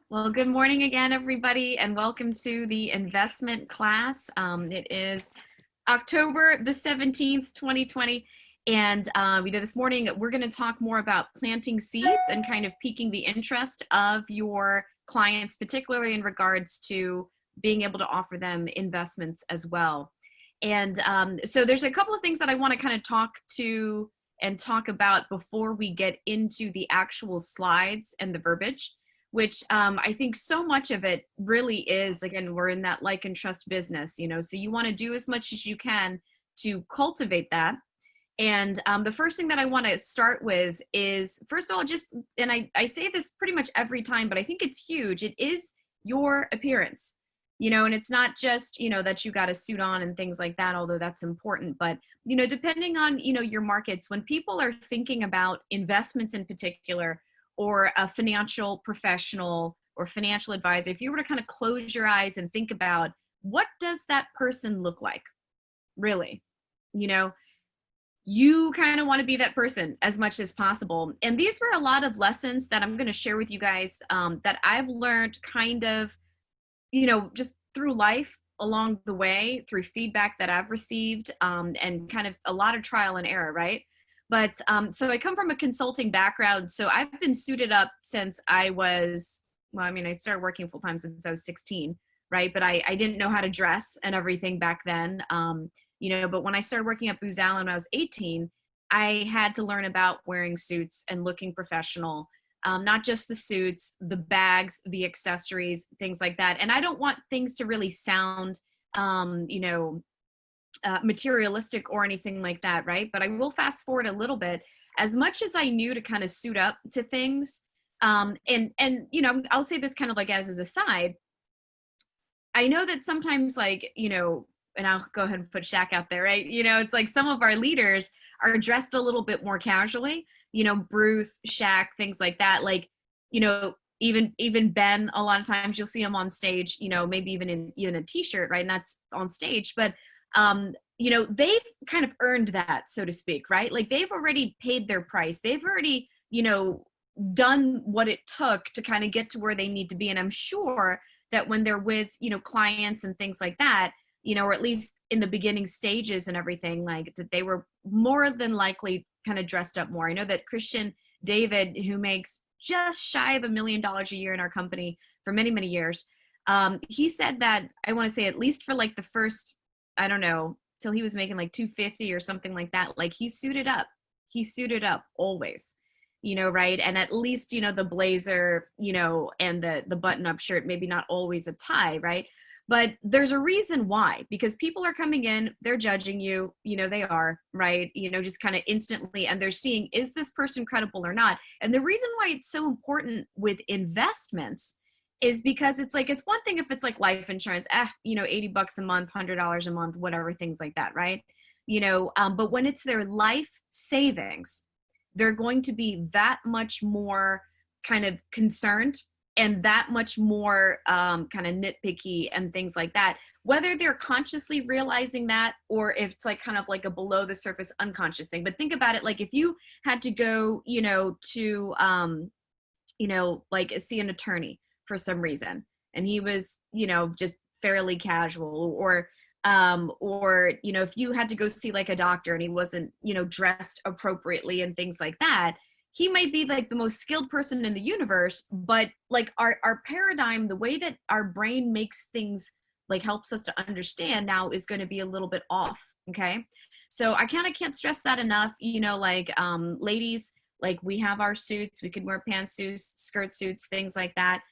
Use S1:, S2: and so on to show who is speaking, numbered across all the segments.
S1: Well, good morning again, everybody, and welcome to the investment class. It is October the 17th, 2020. And this morning we're going to talk more about planting seeds and kind of piquing the interest of your clients, particularly in regards to being able to offer them investments as well. And so there's a couple of things that I want to kind of talk about before we get into the actual slides and the verbiage, which I think so much of it really is, again, we're in that like and trust business, so you want to do as much as you can to cultivate that. And the first thing that I want to start with is, first of all, and I say this pretty much every time, but I think it's huge. It is your appearance, and it's not just, that you got a suit on and things like that, although that's important. But, depending on, your markets, when people are thinking about investments in particular, or a financial professional or financial advisor, if you were to kind of close your eyes and think about what does that person look like, really, you kind of want to be that person as much as possible. And these were a lot of lessons that I'm going to share with you guys that I've learned kind of, just through life along the way, through feedback that I've received, and kind of a lot of trial and error, right? But so I come from a consulting background. So I've been suited up since I was, I started working full time since I was 16, right? But I didn't know how to dress and everything back then. But when I started working at Booz Allen when I was 18, I had to learn about wearing suits and looking professional. Not just the suits, the bags, the accessories, things like that. And I don't want things to really sound, materialistic or anything like that, right? But I will fast forward a little bit. As much as I knew to kind of suit up to things, and I'll say this kind of like as a side. I know that sometimes, like, and I'll go ahead and put Shaq out there, right? It's like some of our leaders are dressed a little bit more casually. Bruce, Shaq, things like that. Like, even Ben, a lot of times you'll see him on stage, maybe even in a t-shirt, right? And that's on stage. But they've kind of earned that, so to speak, right? Like they've already paid their price. They've already, done what it took to kind of get to where they need to be. And I'm sure that when they're with, clients and things like that, or at least in the beginning stages and everything, like that they were more than likely kind of dressed up more. I know that Christian David, who makes just shy of $1 million a year in our company for many, many years, he said that, I want to say at least for like the first, I don't know, till he was making like 250 or something like that, like he suited up always, right? And at least, the blazer, and the button up shirt, maybe not always a tie, right? But there's a reason why, because people are coming in, they're judging you, they are, right? Just kind of instantly, and they're seeing, is this person credible or not? And the reason why it's so important with investments is because it's like, it's one thing if it's like life insurance, $80 a month, $100 a month, whatever, things like that, right? But when it's their life savings, they're going to be that much more kind of concerned and that much more kind of nitpicky and things like that, whether they're consciously realizing that or if it's like kind of like a below the surface unconscious thing. But think about it, like if you had to go, to, like see an attorney for some reason, and he was, just fairly casual, or if you had to go see like a doctor and he wasn't, dressed appropriately and things like that, he might be like the most skilled person in the universe, but like our paradigm, the way that our brain makes things, like helps us to understand now, is going to be a little bit off. Okay. So I kind of can't stress that enough, ladies, like we have our suits, we can wear pantsuits, skirt suits, things like that,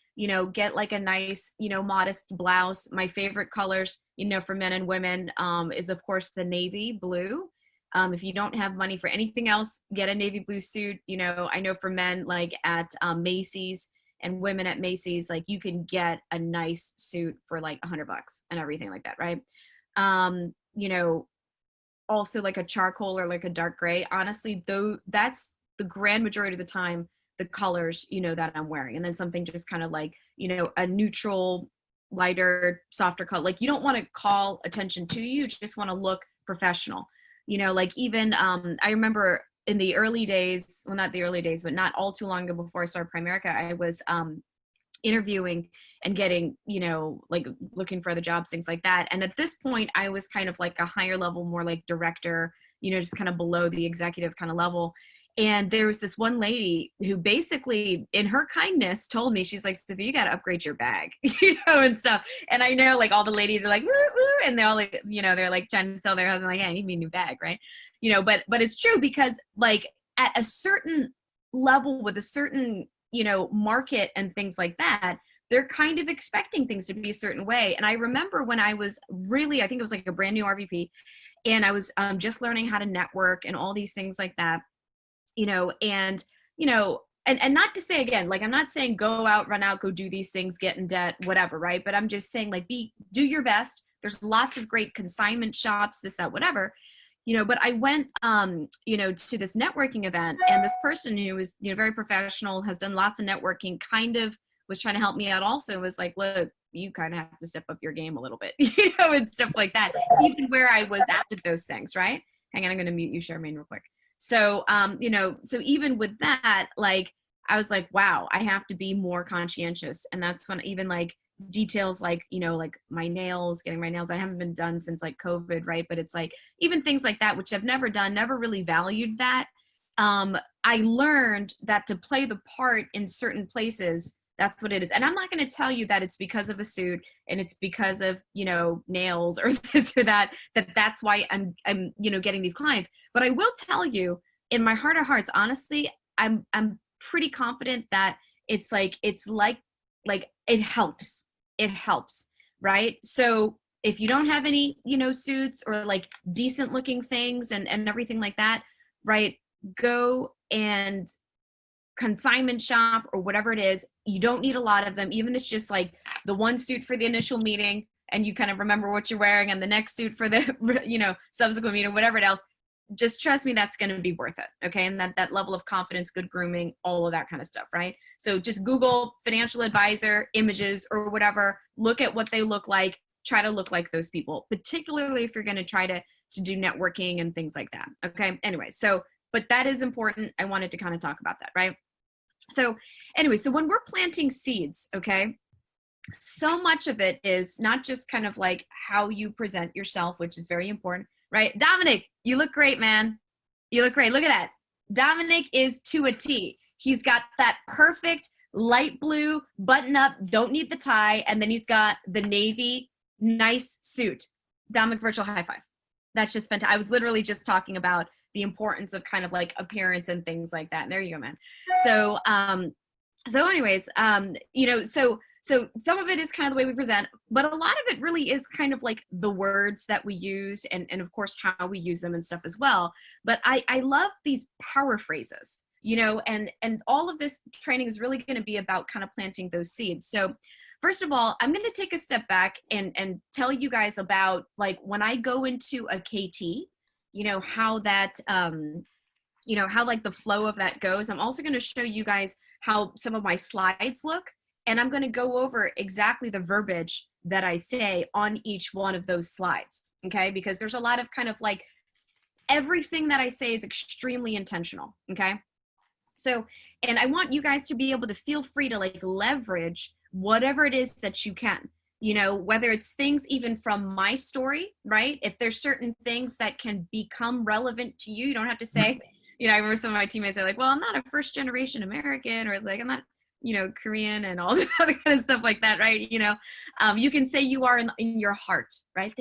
S1: get like a nice, modest blouse. My favorite colors, for men and women, is of course the navy blue. If you don't have money for anything else, get a navy blue suit. I know for men, like at Macy's, and women at Macy's, like you can get a nice suit for like $100 and everything like that, right? Also like a charcoal or like a dark gray. Honestly, though, that's the grand majority of the time the colors, that I'm wearing. And then something just kind of like, a neutral, lighter, softer color. Like you don't want to call attention to you, just want to look professional. Like even I remember in the early days, well, not the early days, but not all too long ago before I started Primerica, I was interviewing and getting, you know, like looking for other jobs, things like that. And at this point, I was kind of like a higher level, more like director, you know, just kind of below the executive kind of level. And there was this one lady who basically, in her kindness, told me, she's like, Sophia, you got to upgrade your bag, you know, and stuff. And I know like all the ladies are like, woo, woo, and they're all like, you know, they're like trying to tell their husband, like, hey, I need me a new bag, right? You know, but it's true, because like at a certain level with a certain, you know, market and things like that, they're kind of expecting things to be a certain way. And I remember when I was really, I think it was like a brand new RVP, and I was just learning how to network and all these things like that, you know, and, you know, and not to say, again, like, I'm not saying go out, run out, go do these things, get in debt, whatever, right? But I'm just saying, like, do your best. There's lots of great consignment shops, this, that, whatever, you know. But I went, you know, to this networking event, and this person who was, you know, very professional, has done lots of networking, kind of was trying to help me out also, was like, look, you kind of have to step up your game a little bit, you know, and stuff like that, even where I was at with those things, right? Hang on, I'm going to mute you, Charmaine, real quick. So, you know, so even with that, like, I was like, wow, I have to be more conscientious. And that's when even like details like, you know, like my nails, getting my nails, I haven't been done since like COVID, right? But it's like, even things like that, which I've never done, never really valued that. I learned that to play the part in certain places, that's what it is. And I'm not going to tell you that it's because of a suit and it's because of, you know, nails or this or that, that's why I'm, you know, getting these clients. But I will tell you, in my heart of hearts, honestly, I'm pretty confident that it's like it helps. It helps, right? So if you don't have any, you know, suits or like decent looking things and everything like that, right? Go and consignment shop or whatever it is. You don't need a lot of them, even if it's just like the one suit for the initial meeting and you kind of remember what you're wearing, and the next suit for the, you know, subsequent meeting, whatever else. Just trust me, that's going to be worth it. Okay. And that level of confidence, good grooming, all of that kind of stuff. Right. So just Google financial advisor images or whatever, look at what they look like, try to look like those people, particularly if you're going to try to do networking and things like that. Okay. Anyway, so, but that is important. I wanted to kind of talk about that. Right. So anyway, so when we're planting seeds, okay, so much of it is not just kind of like how you present yourself, which is very important, right? Dominic, you look great, man. You look great. Look at that. Dominic is to a T. He's got that perfect light blue button up, don't need the tie. And then he's got the navy, nice suit. Dominic, virtual high five. That's just fantastic. I was literally just talking about the importance of kind of like appearance and things like that. And there you go, man. So, so anyways, you know, so some of it is kind of the way we present, but a lot of it really is kind of like the words that we use and of course how we use them and stuff as well. But I love these power phrases, you know, and all of this training is really going to be about kind of planting those seeds. So first of all, I'm going to take a step back and tell you guys about like when I go into a KT, you know, how that, you know, how like the flow of that goes. I'm also going to show you guys how some of my slides look, and I'm going to go over exactly the verbiage that I say on each one of those slides. Okay. Because there's a lot of kind of like everything that I say is extremely intentional. Okay. So, and I want you guys to be able to feel free to like leverage whatever it is that you can, you know, whether it's things even from my story, right? If there's certain things that can become relevant to you, you don't have to say, you know, I remember some of my teammates are like, well, I'm not a first generation American, or like, I'm not, you know, Korean and all this other kind of stuff like that, right? You know, you can say you are in your heart, right?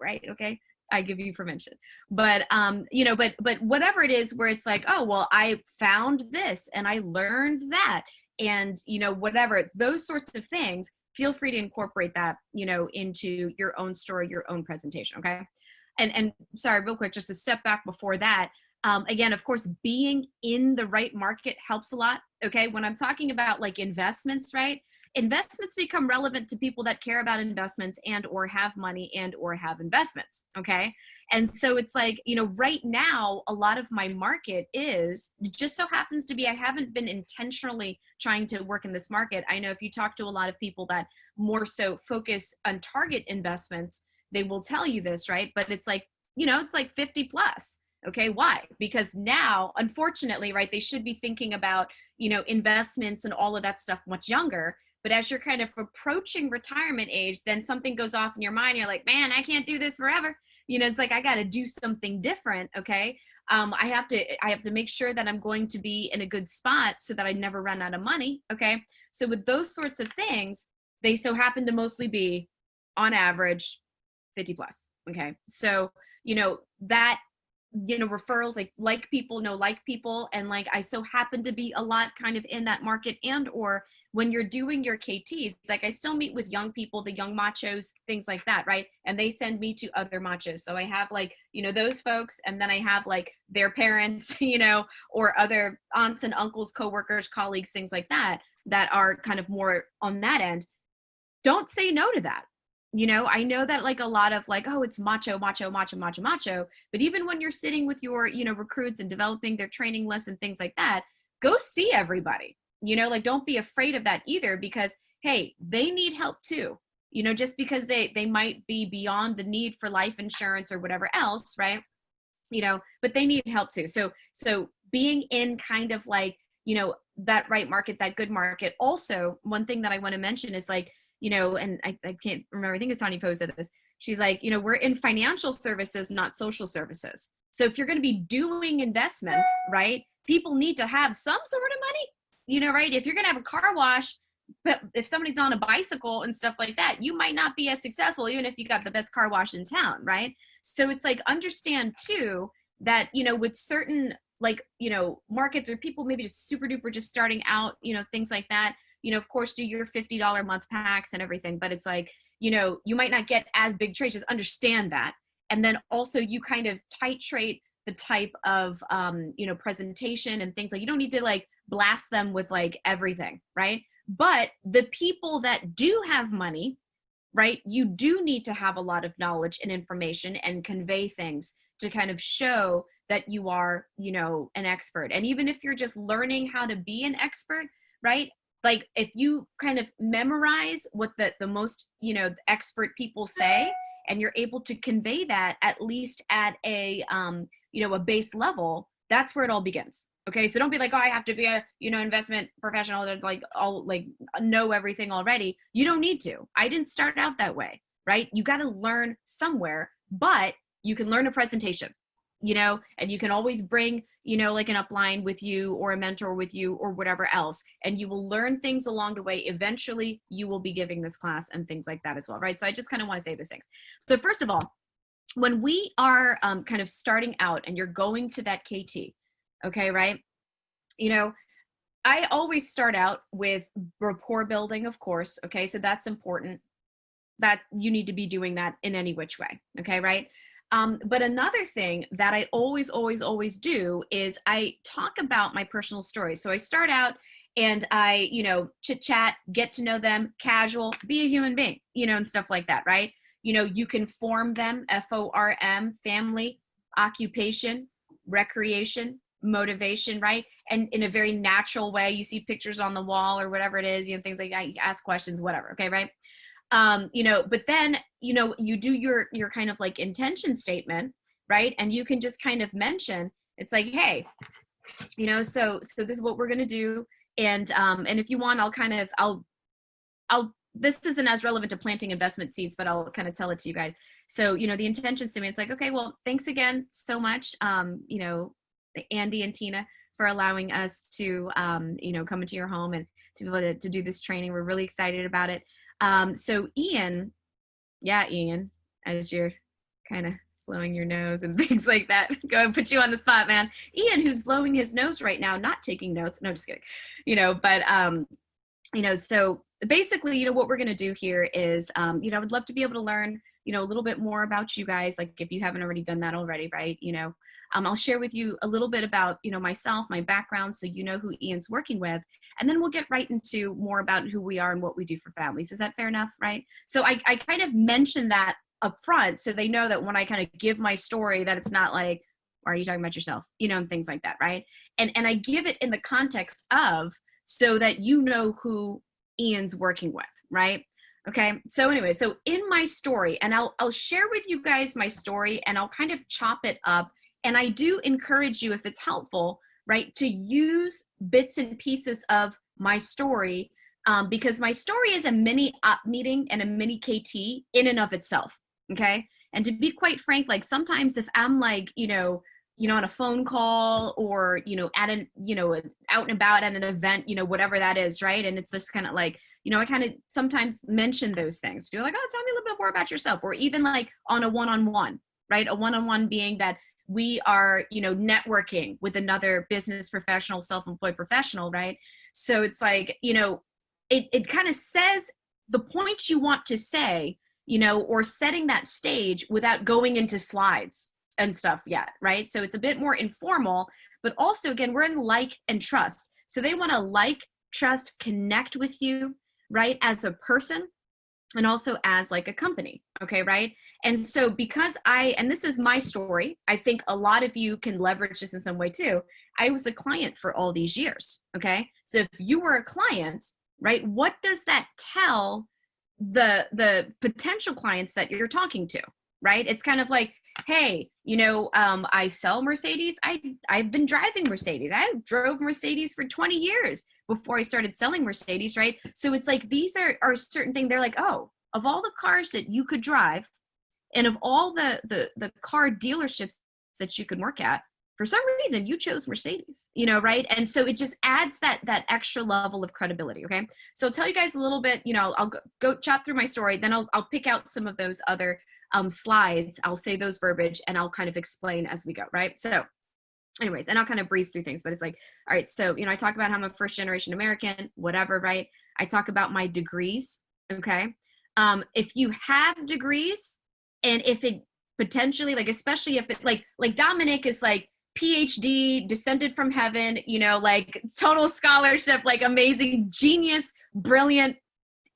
S1: Right? Okay. I give you permission. But, you know, but whatever it is where it's like, oh, well, I found this and I learned that. And, you know, whatever, those sorts of things, feel free to incorporate that, you know, into your own story, your own presentation. Okay. And sorry, real quick, just a step back before that. Again, of course, being in the right market helps a lot. Okay. When I'm talking about like investments, right? Investments become relevant to people that care about investments and or have money and or have investments. Okay. And so it's like, you know, right now, a lot of my market is just so happens to be, I haven't been intentionally trying to work in this market. I know if you talk to a lot of people that more so focus on target investments, they will tell you this, right? But it's like, you know, it's like 50 plus. Okay. Why? Because now, unfortunately, right, they should be thinking about, you know, investments and all of that stuff much younger. But as you're kind of approaching retirement age, then something goes off in your mind. You're like, man, I can't do this forever. You know, it's like, I got to do something different. Okay. I have to make sure that I'm going to be in a good spot so that I never run out of money. Okay. So with those sorts of things, they so happen to mostly be on average 50 plus. Okay. So, you know, that, you know, referrals, like people know like people, and like I so happen to be a lot kind of in that market. And or when you're doing your KTs, like I still meet with young people, the young machos, things like that, right? And they send me to other machos. So I have like, you know, those folks, and then I have like their parents, you know, or other aunts and uncles, coworkers, colleagues, things like that, that are kind of more on that end. Don't say no to that. You know, I know that like a lot of like, oh, it's macho, macho, macho, macho, macho. But even when you're sitting with your, you know, recruits and developing their training lists and things like that, go see everybody. You know, like don't be afraid of that either, because hey, they need help too. You know, just because they might be beyond the need for life insurance or whatever else, right? You know, but they need help too. So being in kind of like, you know, that right market, that good market. Also, one thing that I want to mention is like, you know, and I can't remember, I think it's Tanya posted this. She's like, you know, we're in financial services, not social services. So if you're going to be doing investments, right, people need to have some sort of money, you know, right? If you're going to have a car wash, but if somebody's on a bicycle and stuff like that, you might not be as successful, even if you got the best car wash in town, right? So it's like, understand too, that, you know, with certain like, you know, markets or people maybe just super duper just starting out, you know, things like that, you know, of course, do your $50 a month packs and everything, but it's like, you know, you might not get as big trades, just understand that. And then also you kind of titrate the type of, you know, presentation and things. Like you don't need to like blast them with like everything, right? But the people that do have money, right, you do need to have a lot of knowledge and information and convey things to kind of show that you are, you know, an expert. And even if you're just learning how to be an expert, right? Like if you kind of memorize what the most, you know, expert people say, and you're able to convey that at least at a, you know, a base level, that's where it all begins. Okay. So don't be like, oh, I have to be a, you know, investment professional that like all like know everything already. You don't need to. I didn't start out that way, right? You got to learn somewhere, but you can learn a presentation, you know, and you can always bring, you know, like an upline with you or a mentor with you or whatever else. And you will learn things along the way. Eventually you will be giving this class and things like that as well. Right. So I just kind of want to say those things. So first of all, when we are kind of starting out and you're going to that KT, okay, right? You know, I always start out with rapport building, of course. Okay. So that's important, that you need to be doing that in any which way. Okay. Right. But another thing that I always, always, always do is I talk about my personal story. So I start out and I, you know, chit chat, get to know them, casual, be a human being, you know, and stuff like that. Right. You know, you can form them, FORM, family, occupation, recreation, motivation, right? And in a very natural way, you see pictures on the wall or whatever it is, you know, things like that, you ask questions, whatever. Okay. Right. You know, but then, you know, you do your kind of like intention statement, right? And you can just kind of mention, it's like, hey, you know, so this is what we're going to do. And if you want, I'll, this isn't as relevant to planting investment seeds, but I'll kind of tell it to you guys. So, you know, the intention statement, it's like, okay, well, thanks again so much, you know, Andy and Tina, for allowing us to, you know, come into your home and to be able to do this training. We're really excited about it. So Ian, yeah, Ian, as you're kind of blowing your nose and things like that, go and put you on the spot, man. Ian, who's blowing his nose right now, not taking notes. No, just kidding. You know, but, you know, so basically, you know, what we're going to do here is, you know, I would love to be able to learn, you know, a little bit more about you guys. Like if you haven't already done that already, right? You know, I'll share with you a little bit about, you know, myself, my background, so you know who Ian's working with, and then we'll get right into more about who we are and what we do for families. Is that fair enough, right? So I kind of mentioned that up front so they know that when I kind of give my story that it's not like, are you talking about yourself? You know, and things like that, right? And I give it in the context of, so that you know who Ian's working with, right? Okay, so anyway, so in my story, and I'll share with you guys my story and I'll kind of chop it up. And I do encourage you, if it's helpful, right, to use bits and pieces of my story because my story is a mini up meeting and a mini KT in and of itself. Okay. And to be quite frank, like sometimes if I'm like, on a phone call or, at an, out and about at an event, whatever that is. Right. And it's just kind of like, I kind of sometimes mention those things. You're like, oh, tell me a little bit more about yourself, or even like on a one-on-one, right? A one-on-one being that we are, networking with another business professional, self-employed professional, right? So it's like, it kind of says the points you want to say, or setting that stage without going into slides and stuff yet, right? So it's a bit more informal, but also again, we're in like and trust. So they want to like, trust, connect with you, right? As a person and also as like a company. Okay. Right. And so because and this is my story, I think a lot of you can leverage this in some way too. I was a client for all these years. Okay. So if you were a client, right, what does that tell the potential clients that you're talking to, right? It's kind of like, hey, I sell Mercedes. I've been driving Mercedes. I drove Mercedes for 20 years before I started selling Mercedes, right? So it's like, these are certain things. They're like, oh, of all the cars that you could drive and of all the car dealerships that you could work at, for some reason you chose Mercedes, right? And so it just adds that extra level of credibility. Okay. So I'll tell you guys a little bit, I'll go chat through my story. Then I'll pick out some of those other slides. I'll say those verbiage and I'll kind of explain as we go. Right. So anyways, and I'll kind of breeze through things, but it's like, all right, so, I talk about how I'm a first generation American, whatever, right? I talk about my degrees. Okay. If you have degrees and if it potentially, like, especially if it like Dominic is like PhD, descended from heaven, like total scholarship, like amazing, genius, brilliant.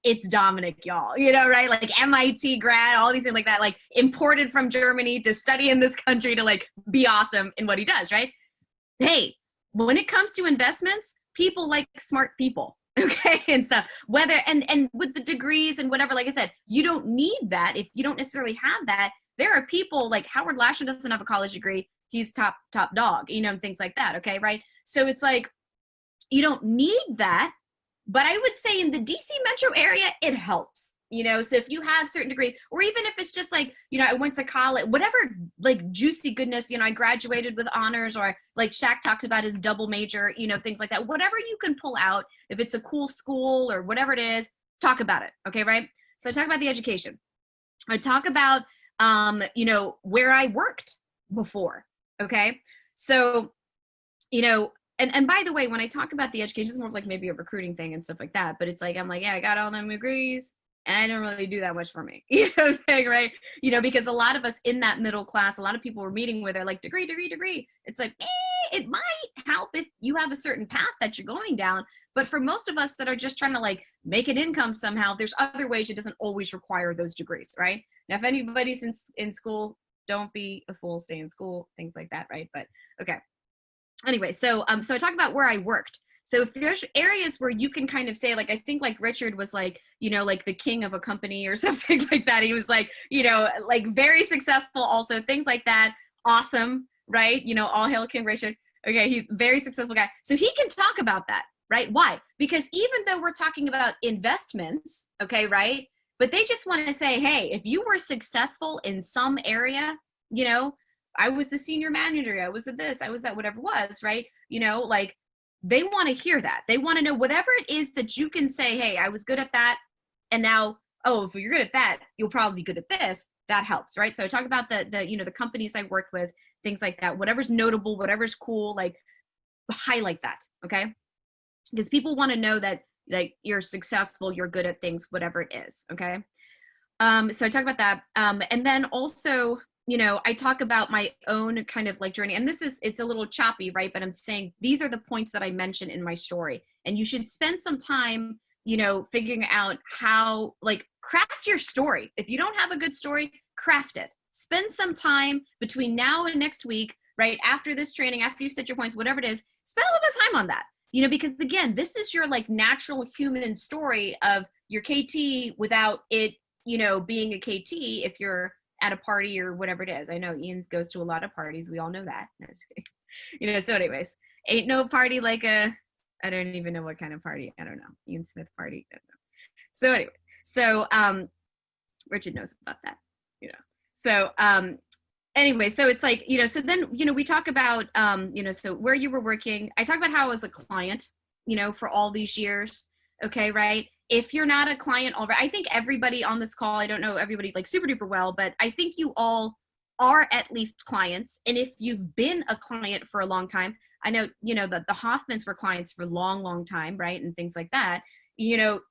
S1: It's Dominic, y'all, right? Like MIT grad, all these things like that, like imported from Germany to study in this country to like be awesome in what he does, right? Hey, when it comes to investments, people like smart people, okay, and stuff. Whether and with the degrees and whatever, like I said, you don't need that if you don't necessarily have that. There are people like Howard Lashner doesn't have a college degree. He's top dog, and things like that. Okay, right? So it's like you don't need that. But I would say in the DC metro area, it helps, so if you have certain degrees, or even if it's just like, I went to college, whatever, like juicy goodness, I graduated with honors, or like Shaq talks about his double major, things like that, whatever you can pull out, if it's a cool school or whatever it is, talk about it. Okay. Right. So I talk about the education. I talk about, where I worked before. Okay. So, and by the way, when I talk about the education, it's more of like maybe a recruiting thing and stuff like that. But it's like, I'm like, yeah, I got all them degrees and I didn't really do that much for me. You know what I'm saying, right? Because a lot of us in that middle class, a lot of people we're meeting with are like, degree. It's like, it might help if you have a certain path that you're going down. But for most of us that are just trying to like make an income somehow, there's other ways. It doesn't always require those degrees, right? Now, if anybody's in school, don't be a fool, stay in school, things like that, right? But okay. Anyway, so I talk about where I worked. So if there's areas where you can kind of say, like, I think like Richard was like, like the king of a company or something like that. He was like, like very successful also, things like that. Awesome, right? All hail King Richard. Okay, he's a very successful guy. So he can talk about that, right? Why? Because even though we're talking about investments, okay, right? But they just want to say, hey, if you were successful in some area, I was the senior manager, I was at this, I was that, whatever it was, right? Like they want to hear that. They want to know whatever it is that you can say, hey, I was good at that. And now, oh, if you're good at that, you'll probably be good at this. That helps, right? So I talk about the companies I worked with, things like that, whatever's notable, whatever's cool, like highlight that, okay? Because people want to know that like you're successful, you're good at things, whatever it is, okay? So I talk about that. And then also, I talk about my own kind of like journey, and it's a little choppy, right? But I'm saying these are the points that I mentioned in my story, and you should spend some time, figuring out how, like, craft your story. If you don't have a good story, craft it. Spend some time between now and next week, right? After this training, after you set your points, whatever it is, spend a little bit of time on that, because again, this is your like natural human story of your KT without it, being a KT if you're at a party or whatever it is. I know Ian goes to a lot of parties. We all know that. So anyways, ain't no party like a I don't even know what kind of party. I don't know. Ian Smith party. I don't know. So anyways, Richard knows about that, you know. So anyway, so it's like, so then, we talk about, so where you were working. I talk about how I was a client, for all these years. Okay, right? If you're not a client already, I think everybody on this call, I don't know everybody like super duper well, but I think you all are at least clients. And if you've been a client for a long time, I know, that the Hoffmans were clients for a long, long time, right? And things like that,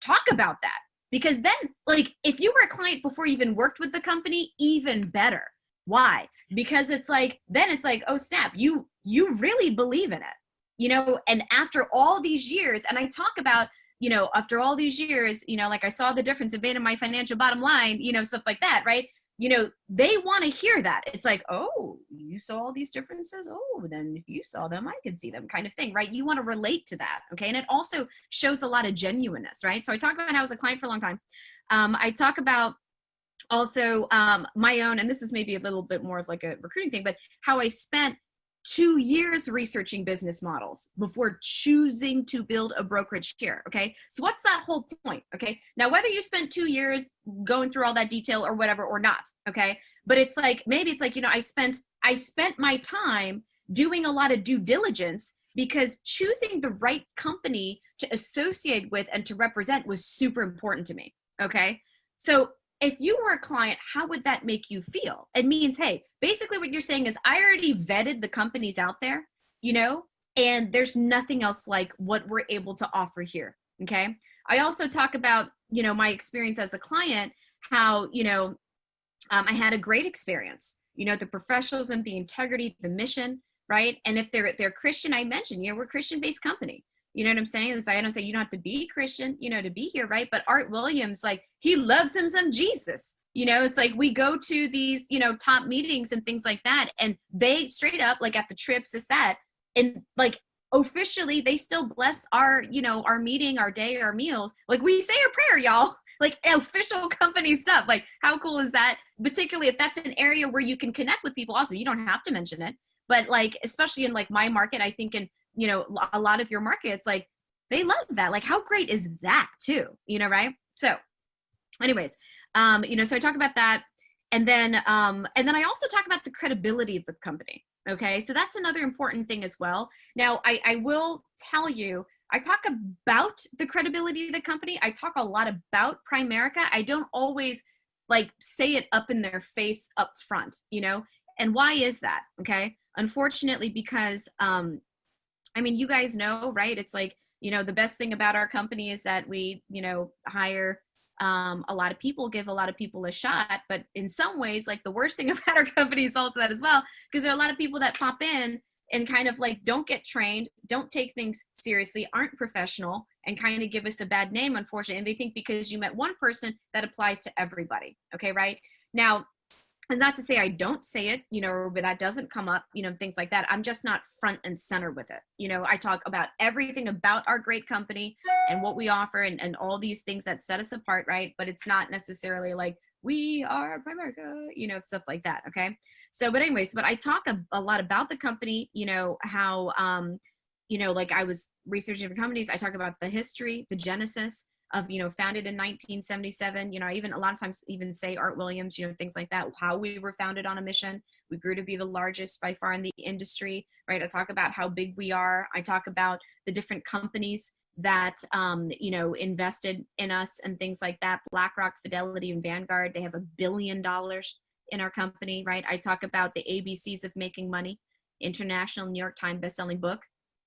S1: talk about that. Because then, like, if you were a client before you even worked with the company, even better. Why? Because it's like, then it's like, oh snap, you really believe in it, and after all these years, and I talk about, after all these years, like I saw the difference it made in my financial bottom line, stuff like that, right? They want to hear that. It's like, oh, you saw all these differences? Oh, then if you saw them, I could see them, kind of thing, right? You want to relate to that, okay? And it also shows a lot of genuineness, right? So I talk about how I was a client for a long time. I talk about also my own, and this is maybe a little bit more of like a recruiting thing, but how I spent 2 years researching business models before choosing to build a brokerage here. Okay. So what's that whole point? Okay. Now, whether you spent 2 years going through all that detail or whatever, or not. Okay. But it's like, maybe it's like, I spent my time doing a lot of due diligence because choosing the right company to associate with and to represent was super important to me. Okay. So if you were a client, how would that make you feel? It means, hey, basically what you're saying is I already vetted the companies out there, and there's nothing else like what we're able to offer here. Okay. I also talk about, my experience as a client, how, I had a great experience, the professionalism, the integrity, the mission, right? And if they're Christian, I mentioned, we're a Christian-based company. You know what I'm saying? I don't say you don't have to be Christian, to be here, right? But Art Williams, like, he loves him some Jesus. It's like we go to these, top meetings and things like that, and they straight up, like at the trips, is that, and like officially, they still bless our, our meeting, our day, our meals. Like we say a prayer, y'all. Like official company stuff. Like how cool is that? Particularly if that's an area where you can connect with people. Also, you don't have to mention it, but like especially in like my market, I think in a lot of your markets, like they love that. Like how great is that too, right? So anyways, so I talk about that. And then I also talk about the credibility of the company. Okay. So that's another important thing as well. Now I will tell you, I talk about the credibility of the company. I talk a lot about Primerica. I don't always like say it up in their face up front, and why is that? Okay. Unfortunately, because, you guys know, right? It's like, the best thing about our company is that we, hire a lot of people, give a lot of people a shot. But in some ways, like the worst thing about our company is also that as well, because there are a lot of people that pop in and kind of like don't get trained, don't take things seriously, aren't professional, and kind of give us a bad name, unfortunately. And they think because you met one person, that applies to everybody. Okay, right? Now, and not to say I don't say it, but that doesn't come up, things like that. I'm just not front and center with it. I talk about everything about our great company and what we offer and all these things that set us apart, right? But it's not necessarily like we are Primerica, stuff like that. Okay. So, but anyways, but I talk a lot about the company, how, like I was researching different companies. I talk about the history, the genesis of, founded in 1977, I even a lot of times even say Art Williams, things like that, how we were founded on a mission. We grew to be the largest by far in the industry, right? I talk about how big we are. I talk about the different companies that, invested in us and things like that. BlackRock, Fidelity, and Vanguard, they have $1 billion in our company, right? I talk about the ABCs of making money, international New York Times bestselling book.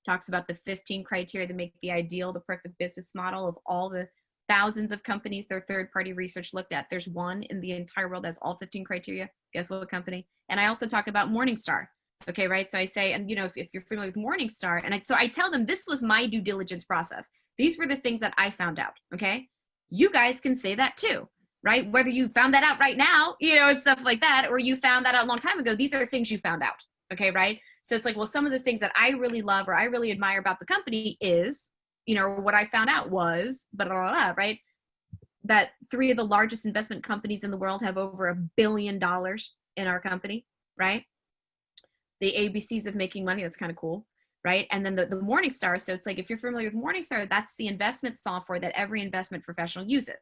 S1: Talks about the 15 criteria that make the ideal, the perfect business model of all the thousands of companies their third-party research looked at. There's one in the entire world that's all 15 criteria. Guess what company? And I also talk about Morningstar. Okay, right? So I say, and if you're familiar with Morningstar, and I tell them this was my due diligence process. These were the things that I found out. Okay, you guys can say that too, right? Whether you found that out right now, and stuff like that, or you found that out a long time ago. These are things you found out. Okay, right? So it's like, well, some of the things that I really love or I really admire about the company is, what I found out was, right? That 3 of the largest investment companies in the world have over $1 billion in our company, right? The ABCs of making money. That's kind of cool. right? And then the Morningstar. So it's like, if you're familiar with Morningstar, that's the investment software that every investment professional uses.